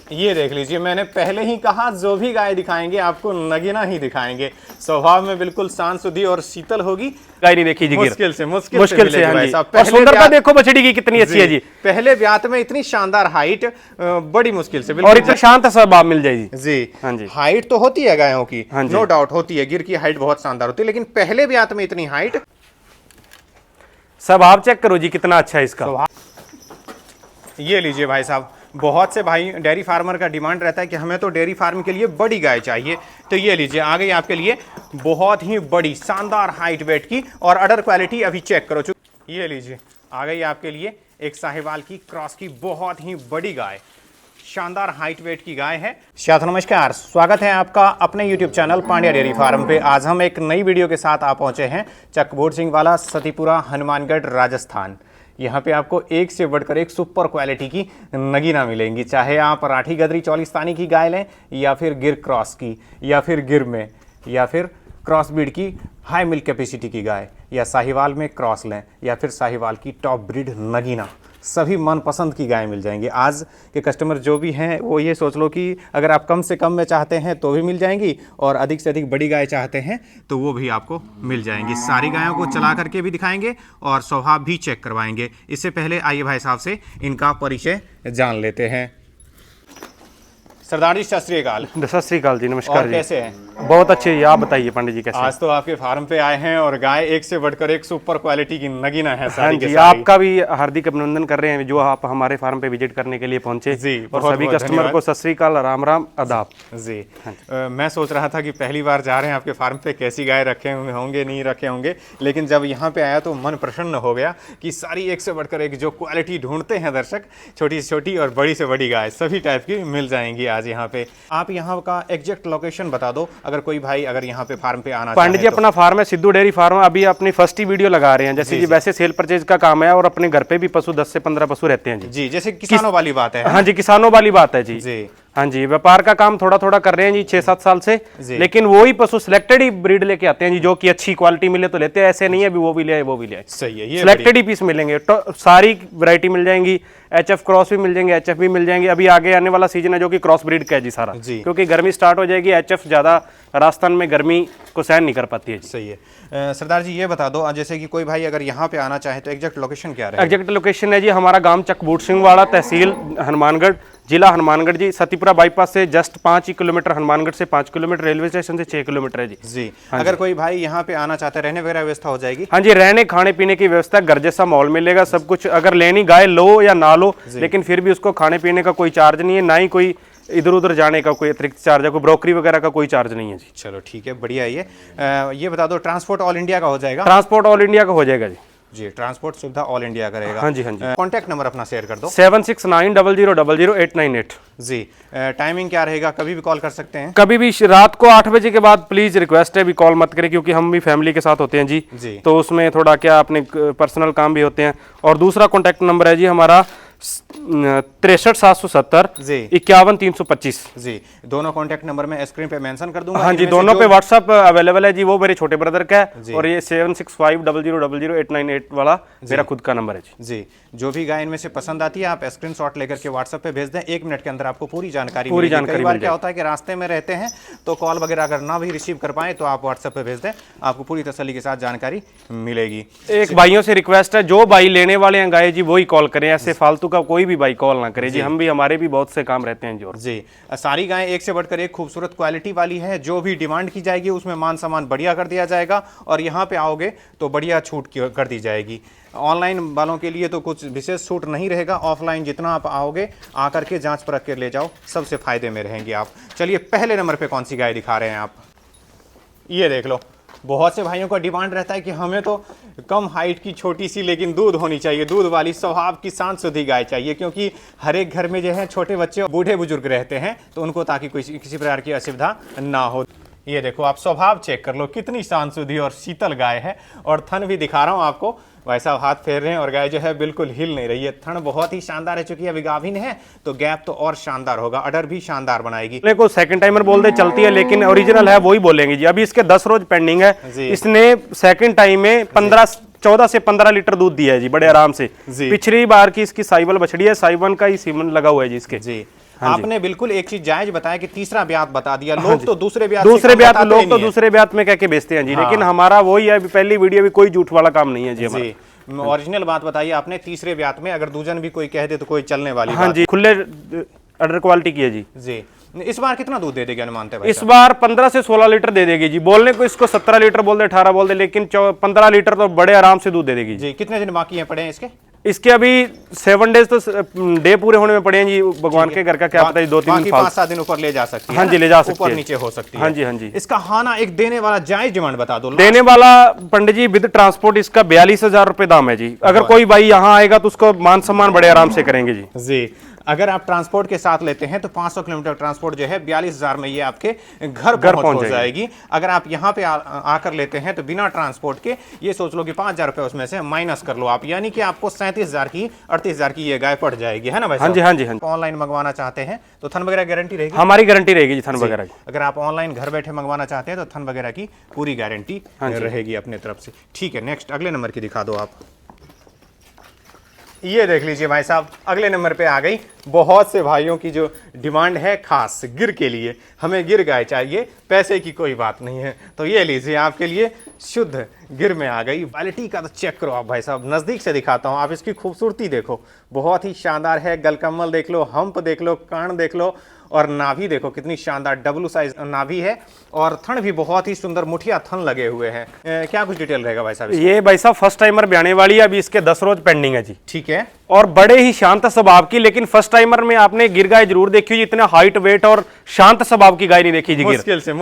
ये देख लीजिए, मैंने पहले ही कहा जो भी गाय दिखाएंगे आपको नगीना ही दिखाएंगे। स्वभाव में बिल्कुल शांत सुधी और शीतल होगी। गाय नहीं देखी जी, मुश्किल से हाँ जी। और सुंदरता देखो बछड़ी की कितनी अच्छी है जी। पहले ब्यात में इतनी शानदार हाइट बड़ी मुश्किल से, और इतना शांत स्वभाव मिल जाएगी जी। हाँ जी, हाइट तो होती है गायों की, हाँ नो डाउट होती है, गिर की हाइट बहुत शानदार होती है, लेकिन पहले ब्यात में इतनी हाइट। स्वभाव चेक करो जी कितना अच्छा है इसका। ये लीजिए भाई साहब, बहुत से भाई डेयरी फार्मर का डिमांड रहता है कि हमें तो डेयरी फार्म के लिए बड़ी गाय चाहिए, तो ये लीजिए आ गई आपके लिए बहुत ही बड़ी शानदार हाइट वेट की, और अडर क्वालिटी अभी चेक करो। ये लीजिए आ गई आपके लिए एक साहिवाल की क्रॉस की बहुत ही बड़ी गाय, शानदार हाइट वेट की गाय है। साथियों नमस्कार, स्वागत है आपका अपने YouTube channel Pandya dairy farm पे। आज हम एक नई वीडियो के साथ आ पहुंचे हैं चकबोट सिंह वाला, सतीपुरा, हनुमानगढ़, राजस्थान। यहाँ पे आपको एक से बढ़कर एक सुपर क्वालिटी की नगीना मिलेंगी, चाहे आप राठी गदरी चौलिस्तानी की गाय लें, या फिर गिर क्रॉस की, या फिर गिर में, या फिर क्रॉस ब्रीड की हाई मिल्क कैपेसिटी की गाय, या साहिवाल में क्रॉस लें, या फिर साहिवाल की टॉप ब्रीड नगीना, सभी मनपसंद की गाय मिल जाएंगी। आज के कस्टमर जो भी हैं वो ये सोच लो कि अगर आप कम से कम में चाहते हैं तो भी मिल जाएंगी, और अधिक से अधिक बड़ी गाय चाहते हैं तो वो भी आपको मिल जाएंगी। सारी गायों को चला करके भी दिखाएंगे और स्वभाव भी चेक करवाएंगे। इससे पहले आइए भाई साहब से इनका परिचय जान लेते हैं। सरदार जी सत श्री अकाल। सत श्री अकाल जी, नमस्कार जी। कैसे हैं? बहुत अच्छे हैं, आप बताइए पंडित जी कैसे? आज तो आपके फार्म पे आए हैं और गाय एक से बढ़कर एक सुपर क्वालिटी की नगीना है। हाँ जी, आपका भी हार्दिक अभिनंदन कर रहे हैं जो आप हमारे फार्म पे विजिट करने के लिए पहुंचे जी। और सभी कस्टमर को सत श्री अकाल, राम राम, आदाब जी। मैं सोच रहा था कि पहली बार जा रहे हैं आपके फार्म पे, कैसी गाय रखे होंगे नहीं रखे होंगे, लेकिन जब यहाँ पे आया तो मन प्रसन्न हो गया कि सारी एक से बढ़कर एक जो क्वालिटी ढूंढते हैं दर्शक, छोटी से छोटी और बड़ी से बड़ी गाय सभी टाइप की मिल जाएंगी आज यहाँ पे। आप यहाँ का एग्जैक्ट लोकेशन बता दो, अगर कोई भाई अगर यहाँ पे फार्म पे आना पंडित जी, अपना फार्म है सिद्धू डेयरी फार्म। अभी अपनी फर्स्ट ही वीडियो लगा रहे हैं, जैसे जी वैसे सेल परचेज का काम है और अपने घर पे भी पशु 10 से 15 पशु रहते हैं जी। जैसे किसानों वाली बात है। हाँ जी, किसानों वाली बात है जी। हाँ जी, व्यापार का काम थोड़ा थोड़ा कर रहे हैं जी 6-7 साल से, लेकिन वही पशु सिलेक्टेड ही ब्रीड लेके आते हैं जी, जो कि अच्छी क्वालिटी मिले तो लेते हैं, ऐसे नहीं है भी वो भी ले वो भी ले। सही है, ये सिलेक्टेड ही पीस मिलेंगे तो सारी वैरायटी मिल जाएंगी। HF क्रॉस भी मिल जाएंगे, HF भी मिल जाएंगे। अभी आगे आने वाला सीजन है जो कि क्रॉस ब्रीड का है जी सारा, क्योंकि गर्मी स्टार्ट हो जाएगी। HF ज्यादा राजस्थान में गर्मी को सहन नहीं कर पाती है। सही है। सरदार जी ये बता दो, जैसे कि कोई भाई अगर यहाँ पे आना चाहे तो एग्जैक्ट लोकेशन क्या है? एग्जैक्ट लोकेशन है जी हमारा गांव चकबोट सिंह वाला, तहसील हनुमानगढ़, जिला हनुमानगढ़ जी। सतीपुरा बाईपास से जस्ट 5 ही किलोमीटर, हनुमानगढ़ से 5 किलोमीटर, रेलवे स्टेशन से 6 किलोमीटर है जी। अगर कोई भाई यहाँ पे आना चाहता है, रहने वगैरह व्यवस्था हो जाएगी? हाँ जी, रहने खाने पीने की व्यवस्था, घर जैसा माहौल मिलेगा, सब कुछ। अगर लेनी गाय लो या ना लो, लेकिन फिर भी उसको खाने पीने का कोई चार्ज नहीं है, ना ही कोई इधर उधर जाने का कोई अतिरिक्त चार्ज है, कोई ब्रोकरी वगैरह का कोई चार्ज नहीं है जी। चलो ठीक है, बढ़िया है। ये बता दो, ट्रांसपोर्ट ऑल इंडिया का हो जाएगा? ट्रांसपोर्ट ऑल इंडिया का हो जाएगा जी, ट्रांसपोर्ट सुविधा ऑल इंडिया का रहेगा। हाँ जी, हाँ जी। कॉन्टैक्ट नंबर अपना शेयर कर दो। 7690000898 जी। टाइमिंग क्या रहेगा? कभी भी कॉल कर सकते हैं? कभी भी। रात को 8 बजे के बाद प्लीज रिक्वेस्ट है, भी कॉल मत करें, क्योंकि हम भी फैमिली के साथ होते हैं जी, तो उसमें थोड़ा क्या अपने पर्सनल काम भी होते हैं। और दूसरा कॉन्टैक्ट नंबर है जी हमारा 63 770 51 325 जी। दोनों कॉन्टैक्ट नंबर में स्क्रीन पे मेंशन कर दूंगा। हाँ जी, दोनों पे व्हाट्सएप अवेलेबल है जी। वो मेरे छोटे ब्रदर का है, और ये 7650000898 वाला मेरा खुद का नंबर है जी। जो भी गाय इनमें से पसंद आती है आप स्क्रीनशॉट लेकर के व्हाट्सएप पे भेज दें, 1 मिनट के अंदर आपको पूरी जानकारी। कई बार क्या होता है कि रास्ते में रहते हैं तो कॉल वगैरह अगर ना भी रिसीव कर पाए तो आप व्हाट्सएप पे भेज दें, आपको पूरी तसल्ली के साथ जानकारी मिलेगी। एक भाइयों से रिक्वेस्ट है, जो भाई लेने वाले हैं गाय जी वही कॉल करें, ऐसे फालतू का कोई भी भाई कॉल ना करे जी। हम भी, हमारे भी बहुत से काम रहते हैं जी। सारी गायें एक से बढ़कर एक खूबसूरत क्वालिटी वाली है, जो भी डिमांड की जाएगी उसमें मान सम्मान बढ़िया कर दिया जाएगा, और यहाँ पे आओगे तो बढ़िया छूट कर दी जाएगी। ऑनलाइन वालों के लिए तो कुछ विशेष छूट नहीं रहेगा, ऑफलाइन जितना आप आओगे आकर के जांच परख कर ले जाओ, सबसे फायदे में रहेंगे आप। चलिए पहले नंबर पे कौन सी गाय दिखा रहे हैं आप? ये देख लो, बहुत से भाइयों का डिमांड रहता है कि हमें तो कम हाइट की छोटी सी लेकिन दूध होनी चाहिए, दूध वाली स्वभाव की शांत सुधी गाय चाहिए, क्योंकि हर एक घर में जो है छोटे बच्चे बूढ़े बुजुर्ग रहते हैं, तो उनको ताकि कोई किसी प्रकार की असुविधा ना हो। ये देखो आप स्वभाव चेक कर लो, कितनी शांत सुधी और शीतल गाय है। और थन भी दिखा रहा हूँ आपको, भाई साहब हाथ फेर रहे हैं और गाय जो है बिल्कुल हिल नहीं रही है। थन बहुत ही शानदार है, चूंकि अभी गाभिन है तो गैप तो और शानदार होगा, अडर भी शानदार बनाएगी। को सेकंड टाइमर बोल दे चलती है, लेकिन ओरिजिनल है वही बोलेंगे जी। अभी इसके 10 रोज पेंडिंग है, इसने सेकंड टाइम में 14 से 15 लीटर दूध दिया है जी, बड़े आराम से। पिछली बार की इसकी साइवल बछड़ी है, साइवन का ही सीमन लगा हुआ है जी इसके। आपने बिल्कुल एक चीज जायज बताया कि तीसरा ब्यात बता दिया। लोग तो दूसरे ब्यात लोग तो दूसरे ब्यात में कह के बेचते हैं जी, लेकिन हमारा वही है, पहली वीडियो भी कोई झूठ वाला काम नहीं है जी हमारा। ओरिजिनल बात बताइए आपने, तीसरे ब्यात में अगर दूजन भी कोई कह दे तो कोई चलने वाली हाँ जी, खुले अडर क्वालिटी की है जी। जी, इस बार कितना दूध दे देगी अनुमानते भाई? इस बार 15 से 16 लीटर दे देगी जी। बोलने को इसको 17 लीटर बोल दे, 18 बोल दे, लेकिन 15 लीटर तो बड़े आराम से दूध दे देगी जी। कितने दिन बाकी हैं पड़े हैं इसके? इसके अभी 7 डेज तो डे पूरे होने में पड़े हैं जी। भगवान के घर का क्या पता है, 2-3 दिन 5-7 दिन ऊपर ले जा सकती है। हाँ जी, ले जा सकती है, ऊपर नीचे हो सकती है। हाँ जी, हाँ जी। इसका खाना एक देने वाला जायज डिमांड बता दो। देने वाला पंडित जी विद ट्रांसपोर्ट इसका 42,000 रुपए दाम है जी। अगर कोई भाई यहाँ आएगा तो उसको मान सम्मान बड़े आराम से करेंगे जी। जी, अगर आप ट्रांसपोर्ट के साथ लेते हैं तो 500 किलोमीटर ट्रांसपोर्ट जो है 42,000 में ये आपके घर पहुंच हो जाएगी। अगर आप यहाँ पे आकर लेते हैं तो बिना ट्रांसपोर्ट के ये सोच लो कि 5,000 रुपए उसमें से माइनस कर लो आप, यानी कि आपको 37,000 की 38,000 की ये गाय पड़ जाएगी, है ना भाई? हाँ जी, हाँ जी, हाँ जी। ऑनलाइन मंगवाना चाहते हैं तो थन वगैरह गारंटी रहेगी? हमारी गारंटी रहेगी जी थन वगैरह की। अगर आप ऑनलाइन घर बैठे मंगवाना चाहते हैं तो थन वगैरह की पूरी गारंटी रहेगी अपने तरफ से। ठीक है, नेक्स्ट अगले नंबर की दिखा दो आप। ये देख लीजिए भाई साहब, अगले नंबर पे आ गई। बहुत से भाइयों की जो डिमांड है खास गिर के लिए, हमें गिर गाय चाहिए, पैसे की कोई बात नहीं है, तो ये लीजिए आपके लिए शुद्ध गिर में आ गई। क्वालिटी का तो चेक करो आप भाई साहब, नज़दीक से दिखाता हूँ, आप इसकी खूबसूरती देखो, बहुत ही शानदार है। गलकम्मल देख लो, हम्प देख लो, कान देख लो, और नाभि देखो कितनी शानदार डब्लू साइज नाभि है, और थन भी बहुत ही सुंदर मुठिया थन लगे हुए हैं। क्या कुछ डिटेल रहेगा भाई साहब? ये भाई साहब फर्स्ट टाइमर ब्याने वाली है, अभी इसके 10 रोज पेंडिंग है जी। ठीक है, और बड़े ही शांत स्वभाव की, लेकिन फर्स्ट टाइमर में आपने गिर गाय जरूर देखी, इतना हाइट वेट और शांत स्वभाव की गाय नहीं देखी जी। मुश्किल से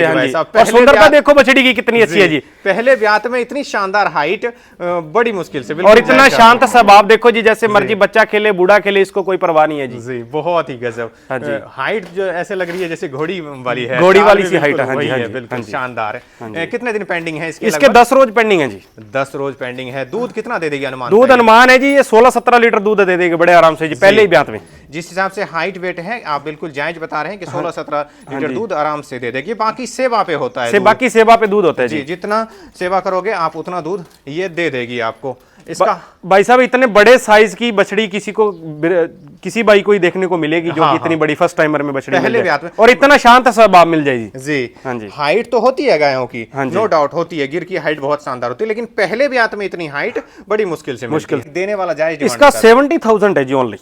हाँ जी। और सुंदरता देखो बछड़ी की कितनी अच्छी है जी। पहले ब्यात में इतनी शानदार हाइट, बड़ी मुश्किल से, और इतना शांत स्वभाव देखो जी, जैसे मर्जी बच्चा खेले बूढ़ा खेले, इसको कोई परवाह नहीं है जी। बहुत ही गजब। हाँ जी, हाइट जो ऐसे लग रही है जैसे घोड़ी वाली है, घोड़ी वाली सी हाइट है, बिल्कुल शानदार है। कितने दिन पेंडिंग है इसके? इसके 10 रोज पेंडिंग है जी। 10 रोज पेंडिंग है। दूध कितना दे देगी अनुमान? दूध अनुमान है जी ये 16-17 लीटर दूध दे देगी बड़े आराम से जी, पहले ही ब्यात में। जिस हिसाब से हाइट वेट है आप बिल्कुल जायज बता रहे हैं कि 16-17 लीटर दूध आराम से दे देगी। बाकी सेवा पे होता है, बाकी सेवा पे दूध होता है जी। जितना सेवा करोगे आप उतना दूध ये दे देगी आपको। इसका भाई साहब इतने बड़े साइज की बछड़ी किसी बाई को ही देखने को मिलेगी जो कि इतनी बड़ी फर्स्ट टाइमर में बछड़ी पहले ब्यात में, और इतना शांत स्वभाव मिल जाएगी जी। हाँ जी, हाइट तो होती है गायों की, नो डाउट होती है, गिर की हाइट बहुत शानदार होती है, लेकिन पहले ब्यात में इतनी हाइट बड़ी मुश्किल से देने वाला जायज। इसका 70,000 है जी ओनली,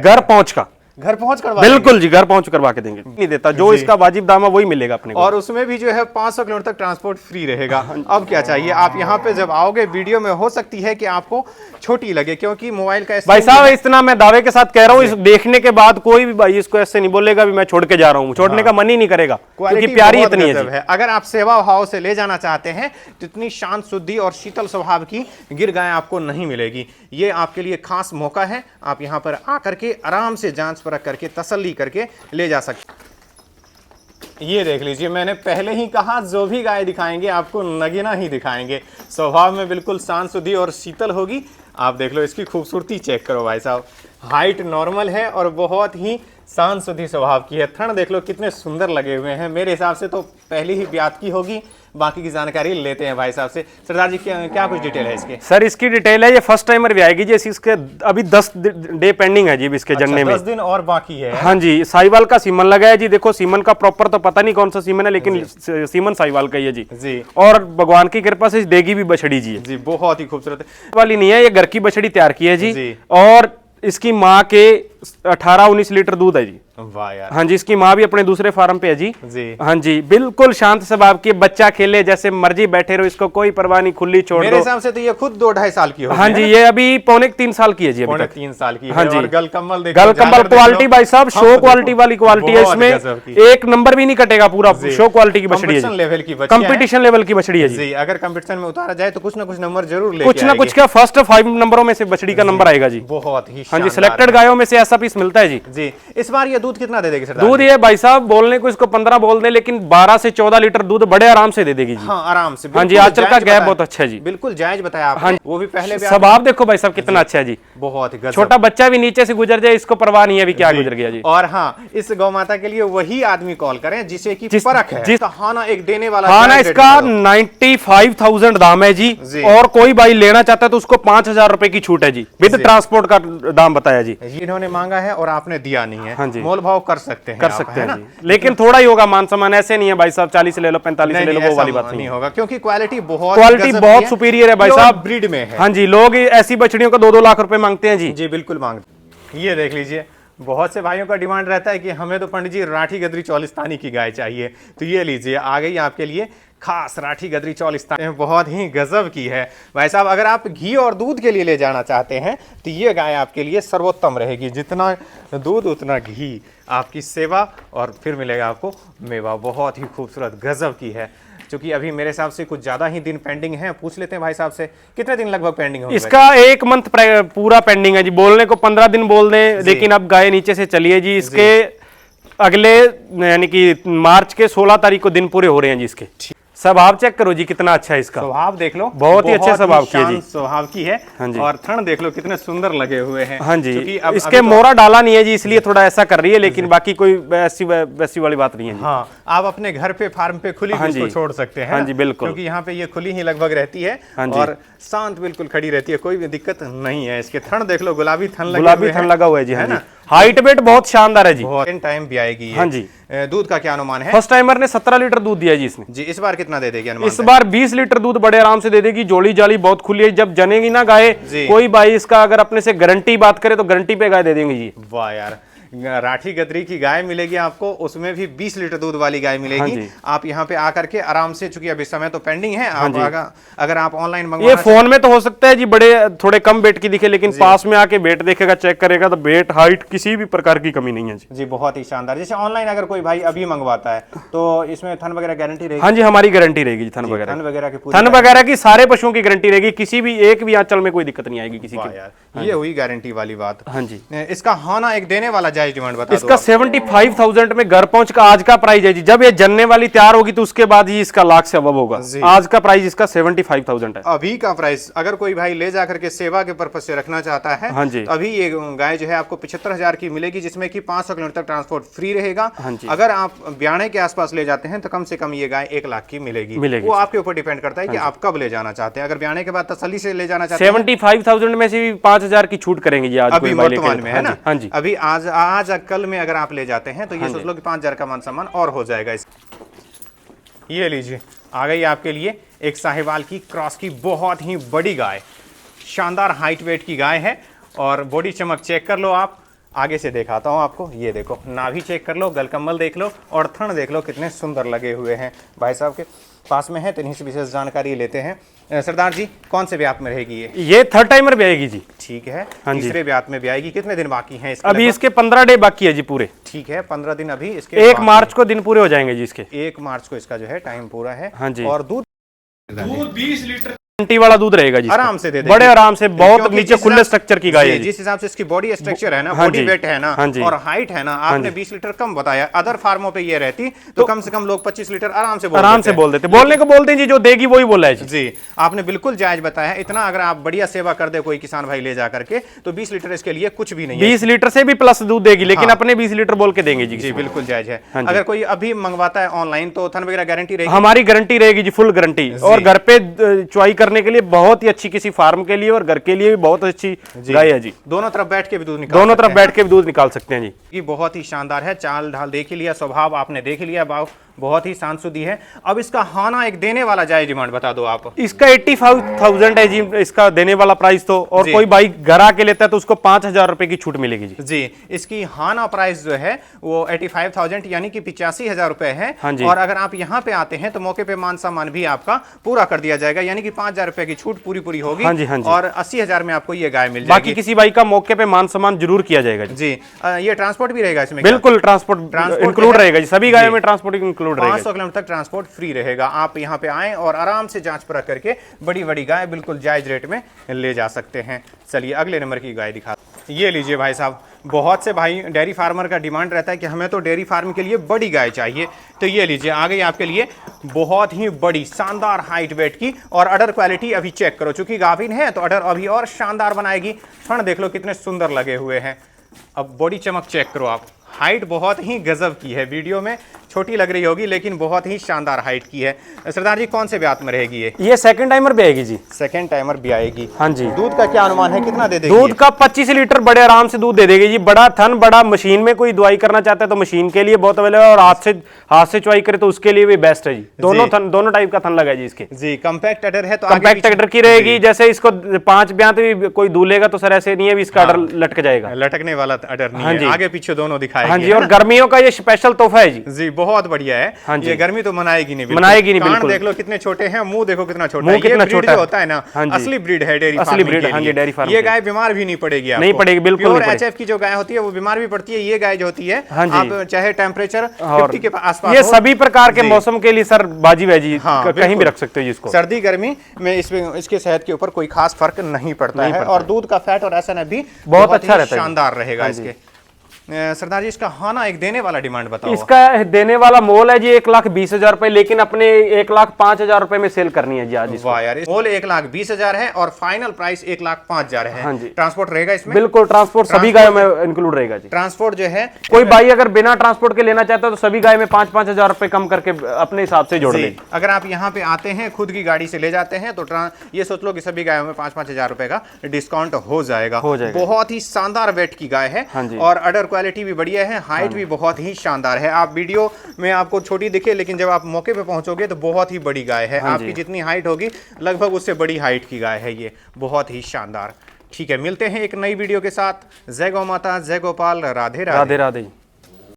घर पहुंच का। घर पहुंच करवा बिल्कुल जी, घर पहुंच करवा के देंगे, नहीं देता जो इसका वाजिब दाम है वही मिलेगा अपने को। और उसमें भी जो है 500 किलोमीटर तक ट्रांसपोर्ट फ्री रहेगा। अब क्या चाहिए, आप यहाँ पे जब आओगे वीडियो में हो सकती है कि आपको छोटी लगे, क्योंकि मोबाइल का भाई साहब इतना मैं दावे के साथ कह रहा हूँ, इस देखने के बाद कोई भी भाई इसको ऐसे नहीं बोलेगा भी मैं छोड़ के जा रहा हूँ, छोड़ने का मन ही नहीं करेगा, क्योंकि प्यारी इतनी है। अगर आप सेवा भाव से ले जाना चाहते हैं तो इतनी शांत शुद्धि और शीतल स्वभाव की गिर गाय आपको नहीं मिलेगी। ये आपके लिए खास मौका है, आप यहाँ पर आकर के आराम से जांच परख करके तसल्ली करके ले जा सकते। ये देख लीजिए, मैंने पहले ही कहा जो भी गाय दिखाएंगे आपको नगीना ही दिखाएंगे, स्वभाव में बिल्कुल शांत शुद्धि और शीतल होगी। आप देख लो इसकी खूबसूरती चेक करो भाई साहब, हाइट नॉर्मल है और बहुत ही शांत शुद्धि स्वभाव की है। थन देख लो कितने सुंदर लगे हुए हैं, मेरे हिसाब से तो पहली ही ब्यात की होगी। बाकी की जानकारी लेते हैं भाई साहब से। सरदार जी क्या कुछ डिटेल है इसके? सर इसकी डिटेल है, ये फर्स्ट टाइमर भी आएगी जी, इसके अभी 10 डे पेंडिंग है जी इसके जनने में। 10 दिन और बाकी है। हाँ जी, साहिवाल का सीमन लगा है जी। देखो सीमन का प्रॉपर तो पता नहीं कौन सा सीमन है, लेकिन सीमन साहिवाल का ही है जी। और भगवान की कृपा से देगी भी बछड़ी जी है जी, बहुत ही खूबसूरत वाली नहीं है, ये घर की बछड़ी तैयार की है जी। और इसकी माँ के 18-19 लीटर दूध है जी। वाह यार। हाँ जी, इसकी माँ भी अपने दूसरे फार्म पे है जी। हाँ जी, बिल्कुल शांत स्वभाव की, बच्चा खेले जैसे मर्जी बैठे रहो, इसको कोई परवाह नहीं, खुली छोड़ दो। मेरे हिसाब से तो ये खुद 2-2.5 साल की होगी। हाँ जी, ये अभी 2.25-3 साल की है जी, अभी तक 3 साल की। हाँ जी, और गलकम्बल देखो, गलकम्बल क्वालिटी भाई साहब शो क्वालिटी वाली क्वालिटी है, इसमें एक नंबर भी नहीं कटेगा, पूरा शो क्वालिटी की बछड़ी है, कंपटीशन लेवल की बछड़ी है जी। अगर कंपटीशन में उतारा जाए तो कुछ ना कुछ नंबर जरूर लेके कुछ ना कुछ क्या फर्स्ट 5 नंबरों में से बछड़ी का नंबर आएगा जी। बहुत ही हाँ जी, सिलेक्टेड गायों में से ऐसा पीस मिलता है जी। इस बार ये दूध कितना दे देगी सर? दूध ये भाई साहब बोलने को इसको 15 बोल दे, लेकिन 12 से 14 लीटर दूध बड़े आराम से दे देगी जी। हाँ, आराम से। हाँ जी, आंचल का गैप बहुत अच्छा है जी, बिल्कुल जायज बताया आपने। हाँ, वो भी पहले स्वभाव देखो भाई साहब कितना अच्छा है जी, बहुत ही गजब। छोटा बच्चा भी नीचे से गुजर जाए इसको परवाह नहीं है अभी क्या गुजर गया जी। और हाँ, इस गौ माता के लिए वही आदमी कॉल करें जिसे की परख है। हाना एक देने वाला, हाना इसका 95,000 दाम है जी। और कोई भाई लेना चाहता है तो उसको 5,000 रुपए की छूट है जी, विद ट्रांसपोर्ट का दाम बताया जी। इन्होंने मांगा है और आपने दिया नहीं है। हाँ जी। मोल भाव कर सकते हैं, है ना? लेकिन थोड़ा ही होगा, मान सम्मान ऐसे नहीं है भाई साहब 40 ले लो 45 ले लो, वो वाली बात नहीं होगा, क्योंकि क्वालिटी बहुत सुपीरियर है भाई साहब, ब्रीड में है। हाँ जी, लोग ऐसी बछड़ियों को 2-2 लाख रुपए मांगते हैं जी। जी बिल्कुल मांगते। ये देख लीजिए, बहुत से भाइयों का डिमांड रहता है कि हमें तो पंडित जी राठी गदरी चौलिस्तानी की गाय चाहिए, तो ये लीजिए आ गई आपके लिए खास राठी गदरी चौलिस्तानी, बहुत ही गजब की है भाई साहब। अगर आप घी और दूध के लिए ले जाना चाहते हैं तो ये गाय आपके लिए सर्वोत्तम रहेगी, जितना दूध उतना घी, आपकी सेवा और फिर मिलेगा आपको मेवा। बहुत ही खूबसूरत गजब की है। क्योंकि अभी मेरे हिसाब से कुछ ज्यादा ही दिन पेंडिंग है, पूछ लेते हैं भाई साहब से कितने दिन लगभग पेंडिंग होंगे? इसका 1 मंथ पूरा पेंडिंग है जी, बोलने को 15 दिन बोल दें, लेकिन अब गाय नीचे से चली है जी। इसके अगले यानी कि मार्च के 16 तारीख को दिन पूरे हो रहे हैं जी इसके। स्वभाव चेक करो जी कितना अच्छा है इसका, स्वभाव देख लो, बहुत ही अच्छे स्वभाव की है जी, स्वभाव की है। हाँ जी। और थन देख लो कितने सुंदर लगे हुए हैं। हाँ जी, इसके तो मोरा डाला नहीं है जी, इसलिए थोड़ा ऐसा कर रही है, लेकिन बाकी कोई वैसी वाली बात नहीं है जी। हाँ, आप अपने घर पे फार्म पे खुली हाँ इसको छोड़ सकते हैं। हाँ जी बिल्कुल, क्योंकि यहाँ पे ये खुली ही लगभग रहती है और शांत बिल्कुल खड़ी रहती है, कोई भी दिक्कत नहीं है। इसके थन देख लो, गुलाबी थन लगा हुआ है जी। हाँ जी, हाइट वेट बहुत शानदार है जी, बहुत टाइम भी आएगी। हाँ जी। दूध का क्या अनुमान है? फर्स्ट टाइमर ने 17 लीटर दूध दिया जी इसने। जी, इस बार कितना दे देगी अनुमान? इस बार 20 लीटर दूध बड़े आराम से दे देगी। जोड़ी जाली बहुत खुली है, जब जनेगी ना गाय, कोई भाई इसका अगर अपने से गारंटी बात करे तो गारंटी पे गाय दे देंगे जी। वाह यार, राठी गदरी की गाय मिलेगी आपको, उसमें भी 20 लीटर दूध वाली गाय मिलेगी। हाँ आप यहाँ पे आकर के आराम से, चूंकि अभी समय तो पेंडिंग है, आप अगर आप ऑनलाइन ये फोन में तो हो सकता है जी बड़े थोड़े कम वेट की दिखे, लेकिन पास में आके वेट देखेगा, चेक करेगा तो वेट हाइट किसी भी प्रकार की कमी नहीं है जी। जी बहुत ही शानदार। जैसे ऑनलाइन अगर कोई भाई अभी मंगवाता है तो इसमें थन वगैरह गारंटी रहेगी? हाँ जी, हमारी गारंटी रहेगी थन वगैरह की सारे पशुओं की गारंटी रहेगी, किसी भी एक भी आंचल में कोई दिक्कत नहीं आएगी किसी की। ये हुई गारंटी वाली बात। हाँ जी, इसका हाना एक देने वाला जायज डिमांड बता दो। इसका 75,000 में घर पहुंच का आज का प्राइस है जी। जब ये जनने वाली तैयार होगी तो उसके बाद ही इसका लाख से अबव होगा। आज का प्राइस इसका 75,000 है अभी का प्राइस। अगर कोई भाई ले जाकर के सेवा के पर्पज से रखना चाहता है, हाँ जी, तो अभी ये गाय जो है आपको 75,000 की मिलेगी, जिसमें कि 500 किलोमीटर तक ट्रांसपोर्ट फ्री रहेगा। हाँ जी। अगर आप ब्याणे के आसपास ले जाते हैं तो कम से कम ये गाय 1 लाख की मिलेगी। वो आपके ऊपर डिपेंड करता है कि आप कब ले जाना चाहते हैं। अगर ब्याणे के बाद तसल्ली से ले जाना चाहते हैं, 75,000 में से भी 5,000 की छूट करेंगे जी आज अभी वर्तमान में, है ना? हाँ जी, अभी आज कल में अगर आप ले जाते हैं तो ये सोच लो कि 5,000 का मान सम्मान और हो जाएगा। ये लीजिए आ गई आपके लिए एक साहिवाल की क्रॉस की बहुत ही बड़ी गाय, शानदार हाइट वेट की गाय है। और बॉडी चमक चेक कर लो आप, आगे से दिखाता हूं आपको। ये देखो, नाभि चेक कर लो, गलकम्बल देख लो और थन देख लो, कितने सुंदर लगे हुए हैं। भाई साहब के पास में है तो इन्हीं से विशेष जानकारी लेते हैं। सरदार जी, कौन से ब्यात में रहेगी ये थर्ड टाइमर भी आएगी जी। ठीक है, हाँ तीसरे ब्यात में भी आएगी। कितने दिन बाकी हैं इसके? अभी इसके 15 डे बाकी है जी पूरे। ठीक है, 15 दिन अभी इसके। 1 मार्च को दिन पूरे हो जाएंगे जी इसके। 1 मार्च को इसका जो है टाइम पूरा है। हाँ जी। और दूध 20 लीटर गारंटी वाला दूध रहेगा जी, आराम से दे देगी। बड़े आराम से, बहुत नीचे खुले स्ट्रक्चर की गाय है। जिस हिसाब से इसकी बॉडी स्ट्रक्चर है ना, हाँ बॉडी वेट है ना, हाँ और हाइट है ना, आपने 20 लीटर कम बताया। अदर फार्मों पे ये रहती तो कम से कम लोग 25 लीटर आराम से बोल देते। बोलने को बोलते हैं जी, जो देगी वही बोला है जी। आपने बिल्कुल जायज बताया। इतना अगर आप बढ़िया सेवा कर दे कोई किसान भाई ले जा करके, तो 20 लीटर इसके लिए कुछ भी नहीं है। 20 लीटर से भी प्लस दूध देगी, लेकिन अपने 20 लीटर बोल के देंगे जी। जी बिल्कुल जायज है। अगर कोई अभी मंगवाता है ऑनलाइन तो थन वगैरह गारंटी रहेगी? हमारी गारंटी रहेगी जी, फुल गारंटी। और घर पे चुआई करने के लिए बहुत अच्छी, किसी फार्म के लिए और घर के लिए भी बहुत अच्छी गाय है जी। दोनों तरफ बैठ के भी दूध निकाल सकते हैं जी। ये बहुत ही शानदार है। चाल ढाल देख लिया, स्वभाव आपने देख लिया, भाव बहुत ही शांत सुधी है। अब इसका हाना एक देने वाला जायज डिमांड बता दो आप। इसका 85,000 है जी इसका देने वाला प्राइस तो। और कोई भाई घर आके लेता है तो उसको 5,000 रुपए की छूट मिलेगी जी। इसकी हाना प्राइस जो है वो 85,000 यानी कि 85,000 रुपए है। हाँ जी। और अगर आप यहाँ पे आते हैं तो मौके पे मान सम्मान भी आपका पूरा कर दिया जाएगा, यानी कि 5,000 रुपए की छूट पूरी होगी। हाँ जी, हाँ जी। और 80,000 में आपको ये गाय मिल जाएगी। बाकी किसी भाई का मौके पे मान सम्मान जरूर किया जाएगा जी। ये ट्रांसपोर्ट भी रहेगा इसमें? बिल्कुल, ट्रांसपोर्ट इंक्लूड रहेगा जी। सभी गायों में ट्रांसपोर्ट इंक्लूड रहेगा। 500 किलोमीटर ट्रांसपोर्ट फ्री रहेगा। आप यहाँ पे आएं और आराम से जांच परख करके बड़ी गाय बिल्कुल जायज रेट में ले जा सकते हैं। चलिए अगले नंबर की गाय दिखा। ये लीजिए भाई साहब, बहुत से भाई डेयरी फार्मर का डिमांड रहता है कि हमें तो डेयरी फार्म के लिए बड़ी गाय चाहिए, तो ये लीजिए आ गई आपके लिए बहुत ही बड़ी शानदार हाइट वेट की। और अडर क्वालिटी अभी चेक करो, चूंकि गाभिन है तो अडर अभी और शानदार बनाएगी। फण देख लो कितने सुंदर लगे हुए हैं। अब बॉडी चमक चेक करो आप, हाइट बहुत ही गजब की है, वीडियो में छोटी लग रही होगी लेकिन बहुत ही शानदार हाइट की है। सरदार जी कौन से ब्यात में रहेगी ये? सेकंड टाइमर भी आएगी जी। सेकंड टाइमर भी आएगी। हाँ जी। दूध का क्या अनुमान है, कितना दे देगी? दूध का 25 लीटर बड़े आराम से दूध दे देगी जी। बड़ा थन, बड़ा मशीन में कोई दवाई करना चाहता है तो मशीन के लिए बहुत अवेलेबल है, और हाथ से चुवाई करे तो उसके लिए भी बेस्ट है जी। दोनों टाइप का थन लगा जी इसके जी। कम्पैक्ट अडर है तो कम्पैक्ट अडर की रहेगी। जैसे इसको 5 ब्यात भी कोई दूलेगा तो सर ऐसे नहीं है, इसका अडर लटक जाएगा, लटकने वाला अडर नहीं है, आगे पीछे दोनों दिखाएगी। हाँ जी, और गर्मियों का ये स्पेशल तोहफा है जी। बहुत बढ़िया है। हाँ जी, ये गर्मी तो मनाएगी नहीं, बिल्कुल। देख लो कितने छोटे हैं, मुंह देखो कितना छोटा है। मुंह कितना छोटा होता है ना, असली ब्रीड है डेयरी असली ब्रीड। हाँ जी, डेयरी फार्म। ये गाय बीमार भी नहीं पड़ेगी, नहीं पड़ेगी, बिल्कुल नहीं पड़ेगी। एचएफ की जो गाय होती है वो बीमार भी पड़ती है, ये गाय जो होती है हाँ जी, आप चाहे टेम्परेचर 50 के आसपास, ये सभी प्रकार के मौसम के लिए सर बाजी वैजी कहीं भी रख सकते हो जिसको। सर्दी गर्मी में इसके सेहत के ऊपर कोई खास फर्क नहीं पड़ता है, और दूध का फैट और एसएनएफ भी बहुत अच्छा रहता है, शानदार रहेगा इसके। सरदार जी इसका हाना एक देने वाला डिमांड बताओ। इसका देने वाला मोल है जी 1,20,000 रुपए, लेकिन अपने 1,05,000 रुपए में सेल करनी है जी आज। वाह यार, मोल 1,20,000 है और फाइनल प्राइस 1,05,000 है। हाँ जी। ट्रांसपोर्ट रहेगा इसमें? बिल्कुल, ट्रांसपोर्ट सभी गायों में इंक्लूड रहेगा जी। ट्रांसपोर्ट जो है कोई भाई अगर बिना ट्रांसपोर्ट के लेना चाहता है तो सभी गाय में 5,000 रुपए कम करके अपने हिसाब से जोड़ देंगे। अगर आप यहाँ पे आते हैं खुद की गाड़ी से ले जाते हैं तो ये सोच लो कि सभी गायों में 5,000 रुपए का डिस्काउंट हो जाएगा। बहुत ही शानदार वेट की गाय है और अडर क्वालिटी भी बढ़िया है, हाइट भी बहुत ही शानदार है। आप वीडियो में आपको छोटी दिखे लेकिन जब आप मौके पे पहुंचोगे तो बहुत ही बड़ी गाय है। आपकी जितनी हाइट होगी लगभग उससे बड़ी हाइट की गाय है ये, बहुत ही शानदार। ठीक है, मिलते हैं एक नई वीडियो के साथ। जय गौ माता, जय गोपाल, राधे राधे। राधे राधे।